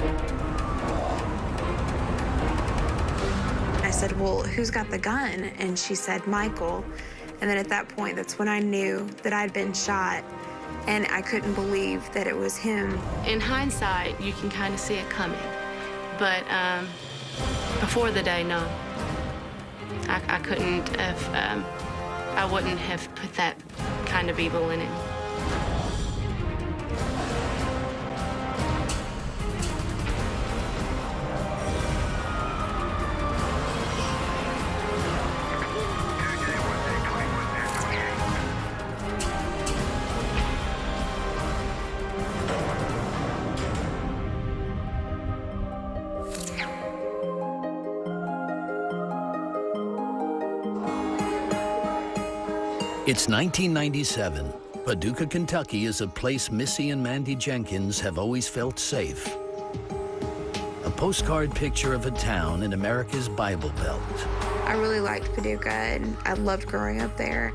I said, well, who's got the gun? And she said, Michael. And then at that point, that's when I knew that I'd been shot, and I couldn't believe that it was him. In hindsight, you can kind of see it coming. But before the day, no. I couldn't have, I wouldn't have put that kind of evil in it. It's 1997. Paducah, Kentucky is a place Missy and Mandy Jenkins have always felt safe. A postcard picture of a town in America's Bible Belt. I really liked Paducah, and I loved growing up there.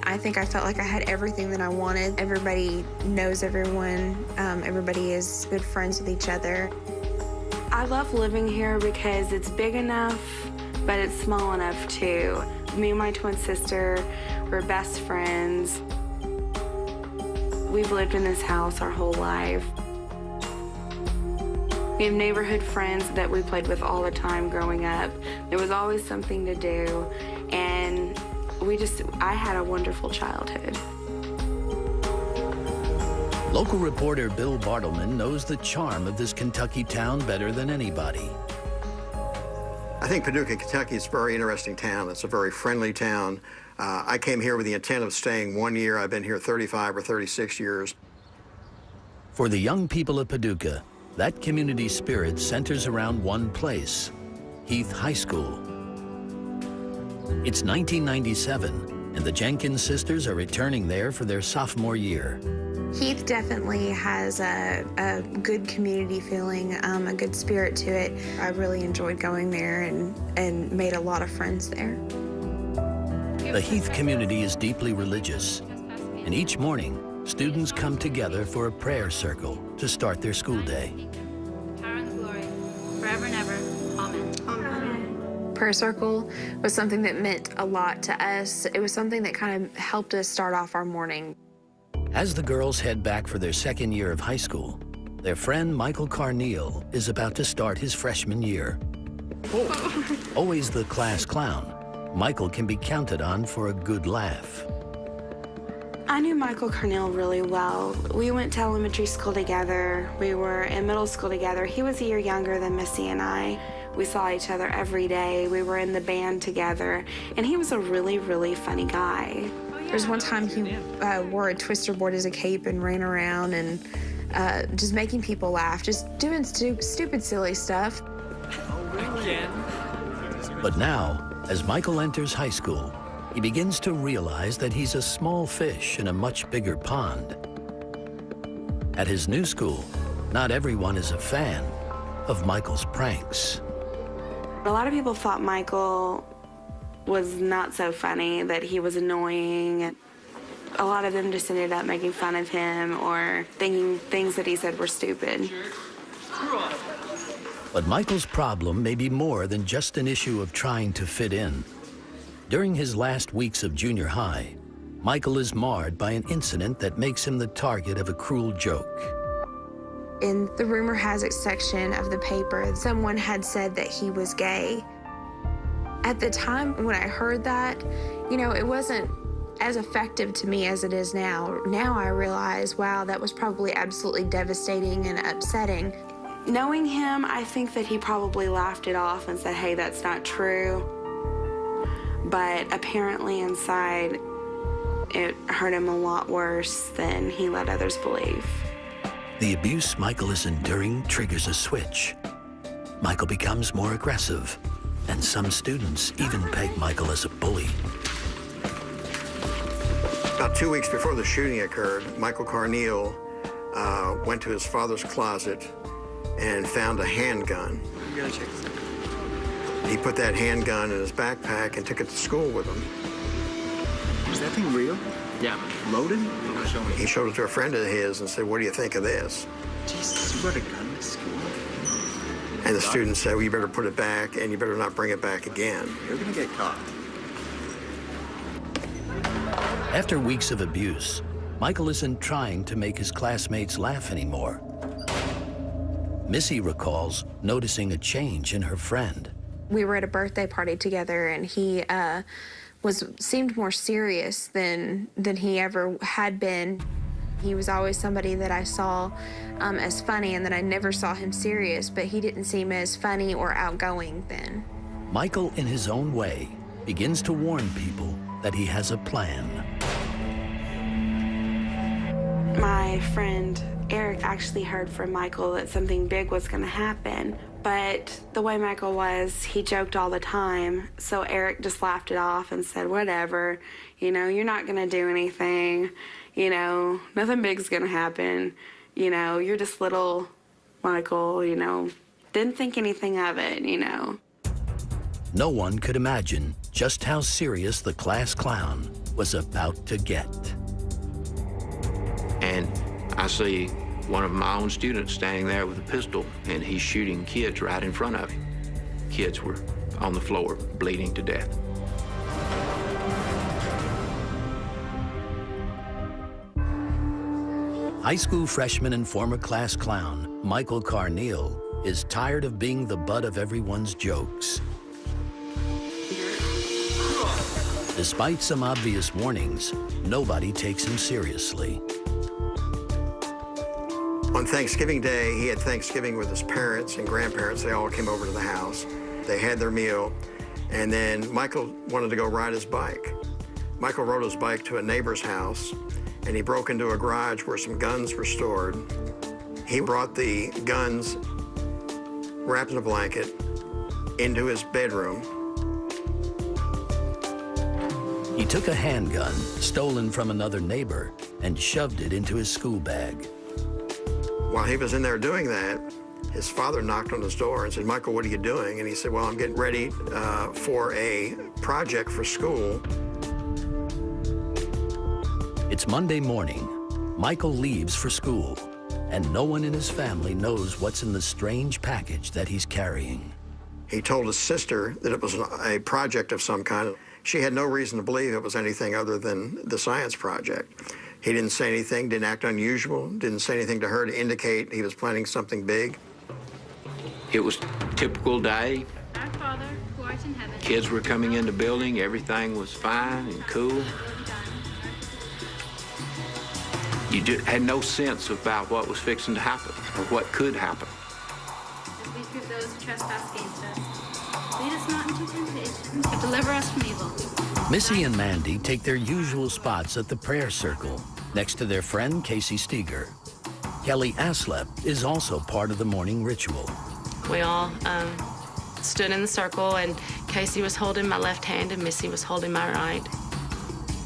I think I felt like I had everything that I wanted. Everybody knows everyone. Everybody is good friends with each other. I love living here because it's big enough, but it's small enough too. Me and my twin sister, we're best friends. We've lived in this house our whole life. We have neighborhood friends that we played with all the time growing up. There was always something to do, and I had a wonderful childhood. Local reporter Bill Bartleman knows the charm of this Kentucky town better than anybody. I think Paducah, Kentucky is a very interesting town. It's a very friendly town. I came here with the intent of staying 1 year. I've been here 35 or 36 years. For the young people of Paducah, that community spirit centers around one place, Heath High School. It's 1997, and the Jenkins sisters are returning there for their sophomore year. Heath definitely has a good community feeling, a good spirit to it. I really enjoyed going there and made a lot of friends there. The Heath community is deeply religious, and each morning, students come together for a prayer circle to start their school day. Power and glory, forever and ever. Amen. Amen. Prayer circle was something that meant a lot to us. It was something that kind of helped us start off our morning. As the girls head back for their second year of high school, their friend Michael Carneal is about to start his freshman year. Always the class clown, Michael can be counted on for a good laugh. I knew Michael Carneal really well. We went to elementary school together. We were in middle school together. He was a year younger than Missy and I. We saw each other every day. We were in the band together, and he was a really, really funny guy. There was one time he wore a twister board as a cape and ran around and just making people laugh, just doing stupid, silly stuff. Again? But now, as Michael enters high school, he begins to realize that he's a small fish in a much bigger pond. At his new school, not everyone is a fan of Michael's pranks. A lot of people thought Michael was not so funny, that he was annoying. A lot of them just ended up making fun of him or thinking things that he said were stupid. But Michael's problem may be more than just an issue of trying to fit in. During his last weeks of junior high, Michael is marred by an incident that makes him the target of a cruel joke. In the rumor has it section of the paper, someone had said that he was gay. At the time when I heard that, you know, it wasn't as effective to me as it is now. Now I realize, wow, that was probably absolutely devastating and upsetting. Knowing him, I think that he probably laughed it off and said, hey, that's not true. But apparently inside, it hurt him a lot worse than he let others believe. The abuse Michael is enduring triggers a switch. Michael becomes more aggressive, and some students even peg Michael as a bully. About 2 weeks before the shooting occurred, Michael Carneal went to his father's closet and found a handgun. You gotta check this out. He put that handgun in his backpack and took it to school with him. Is that thing real? Yeah. Loaded? He showed it to a friend of his and said, what do you think of this? Jesus, you brought a gun to school? And the student said, well, you better put it back, and you better not bring it back again. You're gonna get caught. After weeks of abuse, Michael isn't trying to make his classmates laugh anymore. Missy recalls noticing a change in her friend. We were at a birthday party together, and he seemed more serious than he ever had been. He was always somebody that I saw as funny, and that I never saw him serious, but he didn't seem as funny or outgoing then. Michael, in his own way, begins to warn people that he has a plan. My friend Eric actually heard from Michael that something big was going to happen, but the way Michael was, he joked all the time, so Eric just laughed it off and said, whatever, you know, you're not going to do anything, you know, nothing big's going to happen, you know, you're just little Michael, you know, didn't think anything of it, you know. No one could imagine just how serious the class clown was about to get. And I see one of my own students standing there with a pistol, and he's shooting kids right in front of him. Kids were on the floor, bleeding to death. High school freshman and former class clown Michael Carneal is tired of being the butt of everyone's jokes. Despite some obvious warnings, nobody takes him seriously. On Thanksgiving Day, he had Thanksgiving with his parents and grandparents. They all came over to the house. They had their meal, and then Michael wanted to go ride his bike. Michael rode his bike to a neighbor's house, and he broke into a garage where some guns were stored. He brought the guns, wrapped in a blanket, into his bedroom. He took a handgun stolen from another neighbor and shoved it into his school bag. While he was in there doing that, his father knocked on his door and said, Michael, what are you doing? And he said, well, I'm getting ready for a project for school. It's Monday morning. Michael leaves for school, and no one in his family knows what's in the strange package that he's carrying. He told his sister that it was a project of some kind. She had no reason to believe it was anything other than the science project. He didn't say anything, didn't act unusual, didn't say anything to her to indicate he was planning something big. It was a typical day. Our Father, who art in heaven. Kids were coming in the building. Everything was fine and cool. You had no sense about what was fixing to happen or what could happen. As we forgive those who trespass against us. Lead us not into temptation, but deliver us from evil. Missy and Mandy take their usual spots at the prayer circle next to their friend Casey Steger. Kelly Aslep is also part of the morning ritual. We all stood in the circle, and Casey was holding my left hand and Missy was holding my right.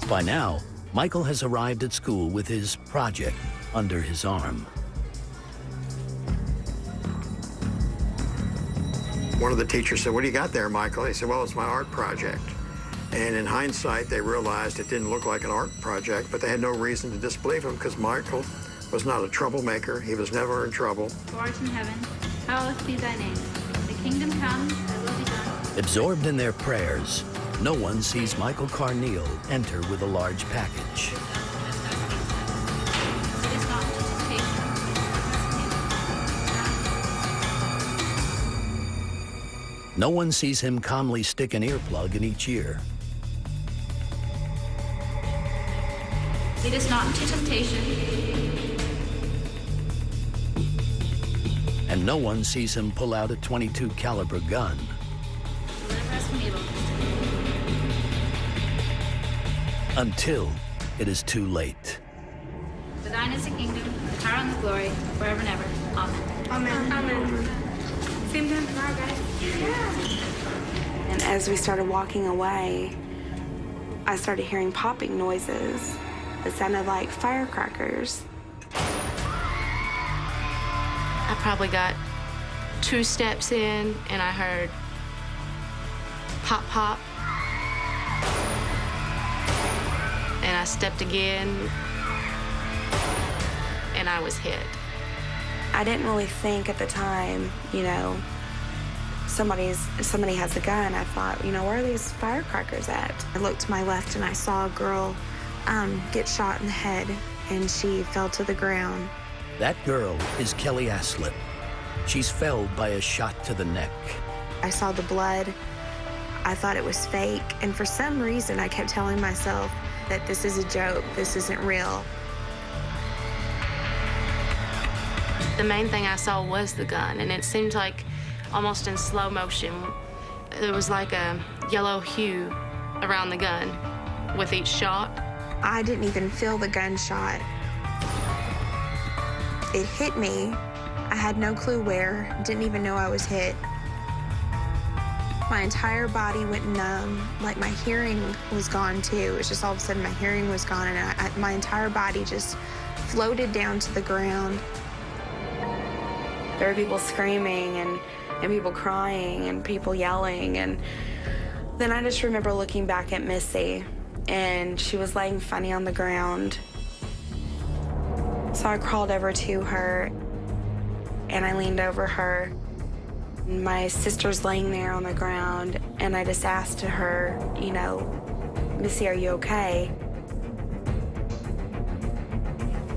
By now, Michael has arrived at school with his project under his arm. One of the teachers said, what do you got there, Michael? He said, well, it's my art project. And in hindsight, they realized it didn't look like an art project, but they had no reason to disbelieve him because Michael was not a troublemaker. He was never in trouble. Who art in heaven, hallowed be thy name. The kingdom come, thy will be done. Absorbed in their prayers, no one sees Michael Carneal enter with a large package. Lead us not into temptation, but No one sees him calmly stick an earplug in each ear. lead us not into temptation. And no one sees him pull out a .22 caliber gun. Deliver us from evil. Until it is too late. For thine is the kingdom, the power and the glory, forever and ever. Amen. Amen. Amen. Same time tomorrow, guys. And as we started walking away, I started hearing popping noises. It sounded like firecrackers. I probably got 2 steps in, and I heard pop, pop. And I stepped again, and I was hit. I didn't really think at the time, you know, somebody has a gun. I thought, you know, where are these firecrackers at? I looked to my left and I saw a girl get shot in the head, and she fell to the ground. That girl is Kelly Aslett. She's felled by a shot to the neck. I saw the blood. I thought it was fake, and for some reason I kept telling myself that this is a joke, this isn't real. The main thing I saw was the gun, and it seemed like almost in slow motion. There was like a yellow hue around the gun with each shot. I didn't even feel the gunshot. It hit me. I had no clue where, didn't even know I was hit. My entire body went numb, like my hearing was gone too. It was just all of a sudden my hearing was gone, and my entire body just floated down to the ground. There were people screaming and people crying and people yelling, and then I just remember looking back at Missy, and she was laying funny on the ground. So I crawled over to her, and I leaned over her. My sister's laying there on the ground, and I just asked her, you know, Missy, are you okay?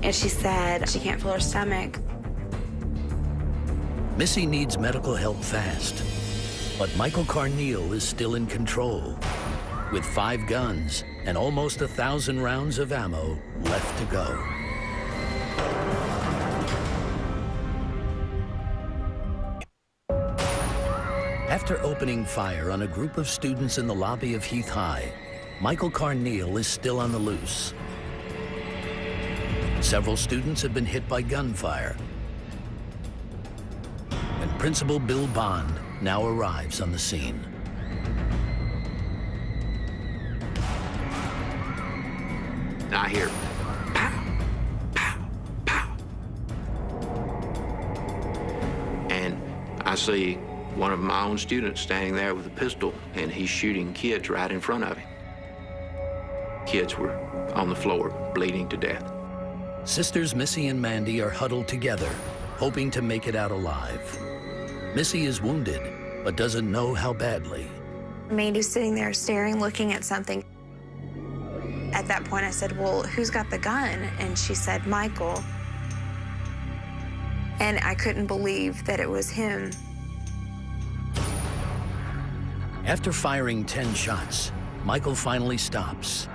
And she said she can't feel her stomach. Missy needs medical help fast, but Michael Carneal is still in control, with 5 guns and almost 1,000 rounds of ammo left to go. After opening fire on a group of students in the lobby of Heath High, Michael Carneal is still on the loose. Several students have been hit by gunfire, and Principal Bill Bond now arrives on the scene. I hear pow, pow, pow. And I see one of my own students standing there with a pistol, and he's shooting kids right in front of him. Kids were on the floor, bleeding to death. Sisters Missy and Mandy are huddled together, hoping to make it out alive. Missy is wounded, but doesn't know how badly. Mandy's sitting there staring, looking at something. At that point, I said, well, who's got the gun? And she said, Michael. And I couldn't believe that it was him. After firing 10 shots, Michael finally stops.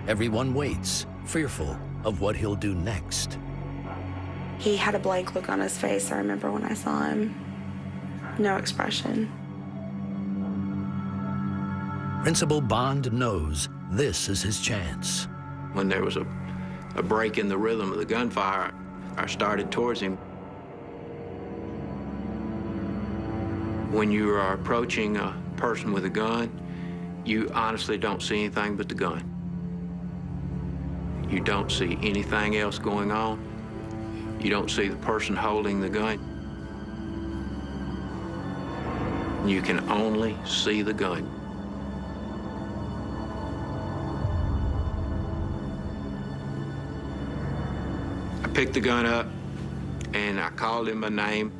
Everyone waits, fearful of what he'll do next. He had a blank look on his face, I remember when I saw him. No expression. Principal Bond knows this is his chance. When there was a break in the rhythm of the gunfire, I started towards him. When you are approaching a person with a gun, you honestly don't see anything but the gun. You don't see anything else going on. You don't see the person holding the gun. You can only see the gun. I picked the gun up and I called him by name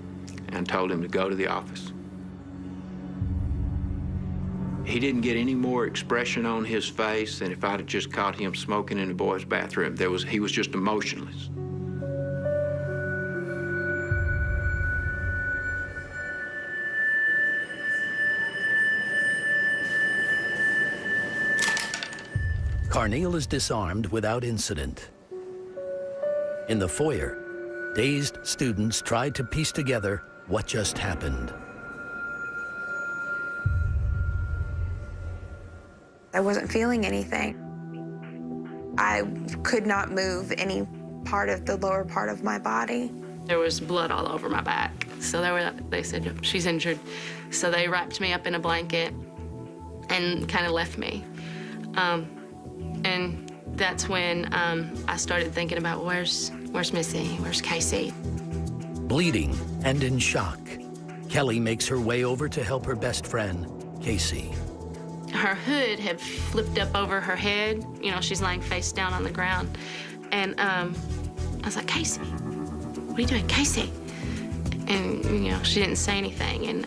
and told him to go to the office. He didn't get any more expression on his face than if I'd have just caught him smoking in the boys' bathroom. He was just emotionless. Carneal is disarmed without incident. In the foyer, dazed students tried to piece together what just happened. I wasn't feeling anything. I could not move any part of the lower part of my body. There was blood all over my back. So they said, she's injured. So they wrapped me up in a blanket and kind of left me. And that's when I started thinking about where's Missy, where's Casey? Bleeding and in shock, Kelly makes her way over to help her best friend, Casey. Her hood had flipped up over her head. You know, she's laying face down on the ground. And I was like, Casey, what are you doing, Casey? And, you know, she didn't say anything. And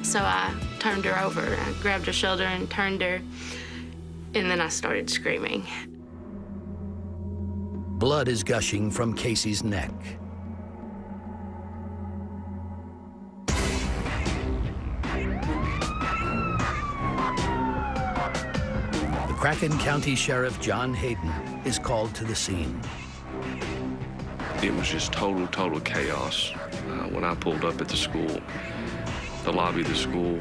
so I turned her over. I grabbed her shoulder and turned her, and then I started screaming. Blood is gushing from Casey's neck. The Cracken County Sheriff John Hayden is called to the scene. It was just total chaos. When I pulled up at the school, the lobby of the school,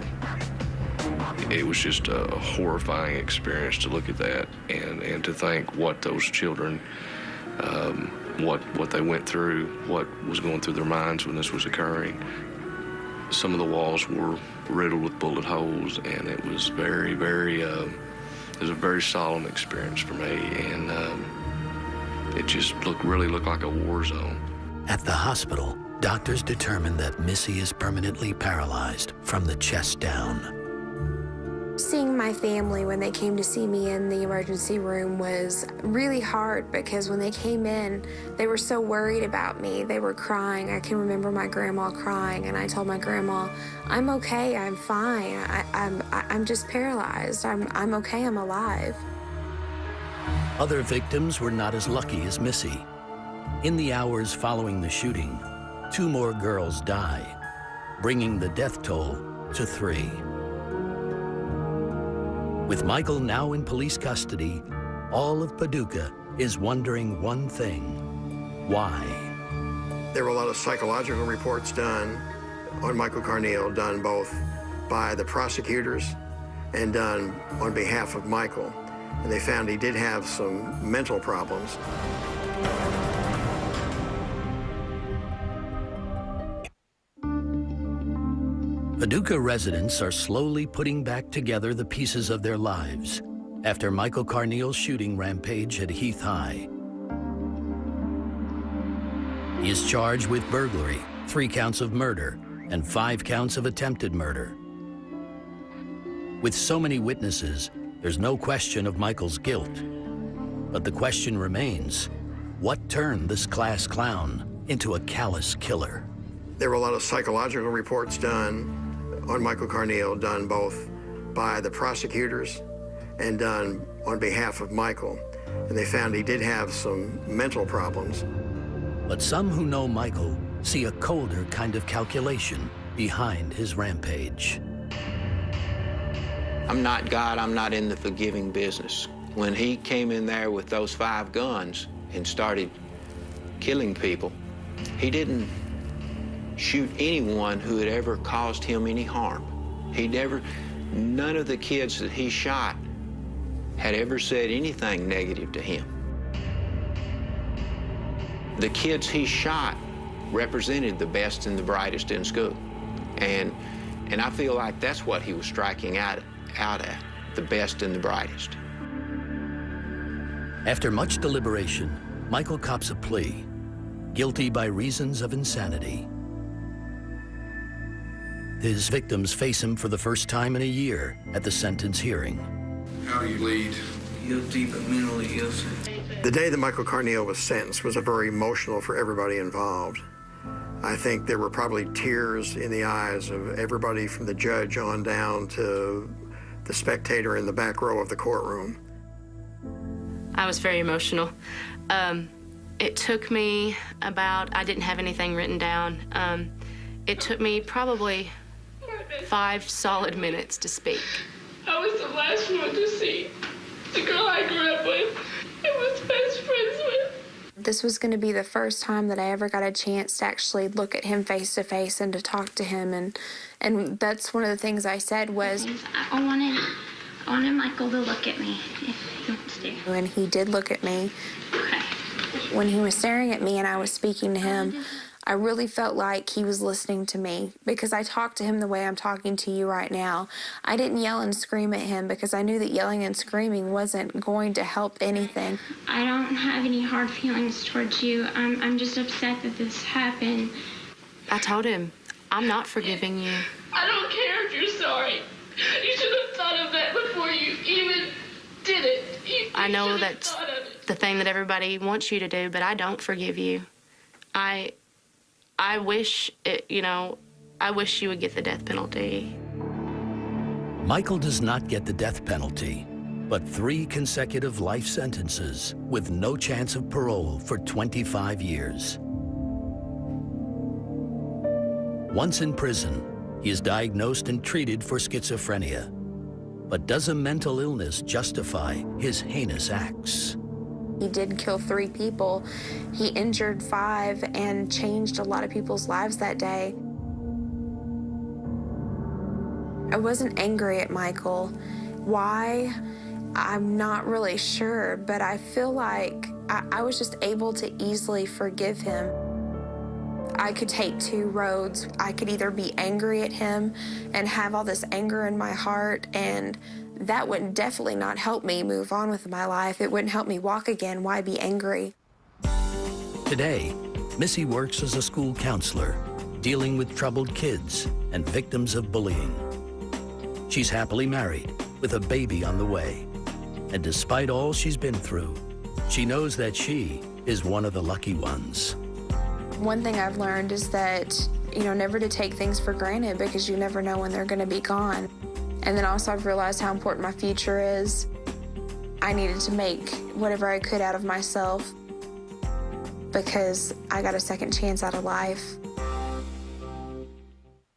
it was just a horrifying experience to look at that and to think what those children, what they went through, what was going through their minds when this was occurring. Some of the walls were riddled with bullet holes, and it was very, it was a very solemn experience for me, and it just really looked like a war zone. At the hospital, doctors determined that Missy is permanently paralyzed from the chest down. Seeing my family when they came to see me in the emergency room was really hard, because when they came in, they were so worried about me. They were crying. I can remember my grandma crying, and I told my grandma, I'm okay, I'm fine. I'm just paralyzed. I'm okay, I'm alive. Other victims were not as lucky as Missy. In the hours following the shooting, 2 more girls die, bringing the death toll to 3. With Michael now in police custody, all of Paducah is wondering one thing: why? There were a lot of psychological reports done on Michael Carneal, done both by the prosecutors and done on behalf of Michael. And they found he did have some mental problems. Paducah residents are slowly putting back together the pieces of their lives after Michael Carneal's shooting rampage at Heath High. He is charged with burglary, 3 counts of murder, and 5 counts of attempted murder. With so many witnesses, there's no question of Michael's guilt. But the question remains, what turned this class clown into a callous killer? There were a lot of psychological reports done on Michael Carneal, done both by the prosecutors and done on behalf of Michael. And they found he did have some mental problems. But some who know Michael see a colder kind of calculation behind his rampage. I'm not God, I'm not in the forgiving business. When he came in there with those 5 guns and started killing people, he didn't shoot anyone who had ever caused him any harm. None of the kids that he shot had ever said anything negative to him. The kids he shot represented the best and the brightest in school. And I feel like that's what he was striking out at, the best and the brightest. After much deliberation, Michael cops a plea, guilty by reasons of insanity. His victims face him for the first time in a year at the sentence hearing. How do you plead? Guilty, but mentally ill. The day that Michael Carneal was sentenced was very emotional for everybody involved. I think there were probably tears in the eyes of everybody from the judge on down to the spectator in the back row of the courtroom. I was very emotional. It took me I didn't have anything written down. It took me probably 5 solid minutes to speak. I was the last one to see the girl I grew up with and was best friends with. This was going to be the first time that I ever got a chance to actually look at him face to face and to talk to him, and that's one of the things I said was, I wanted Michael to look at me if he wants to. And he did look at me. Okay. When he was staring at me and I was speaking to him, I really felt like he was listening to me, because I talked to him the way I'm talking to you right now. I didn't yell and scream at him because I knew that yelling and screaming wasn't going to help anything. I don't have any hard feelings towards you. I'm just upset that this happened. I told him, I'm not forgiving you. I don't care if you're sorry. You should have thought of that before you even did it. I know that's the thing that everybody wants you to do, but I don't forgive you. I wish, I wish she would get the death penalty. Michael does not get the death penalty, but 3 consecutive life sentences with no chance of parole for 25 years. Once in prison, he is diagnosed and treated for schizophrenia. But does a mental illness justify his heinous acts? He did kill 3 people. He injured 5 and changed a lot of people's lives that day. I wasn't angry at Michael. Why? I'm not really sure, but I feel like I was just able to easily forgive him. I could take 2 roads. I could either be angry at him and have all this anger in my heart, and that would definitely not help me move on with my life. It wouldn't help me walk again. Why be angry? Today, Missy works as a school counselor, dealing with troubled kids and victims of bullying. She's happily married with a baby on the way. And despite all she's been through, she knows that she is one of the lucky ones. One thing I've learned is that, never to take things for granted because you never know when they're going to be gone. And then also I've realized how important my future is. I needed to make whatever I could out of myself because I got a second chance out of life.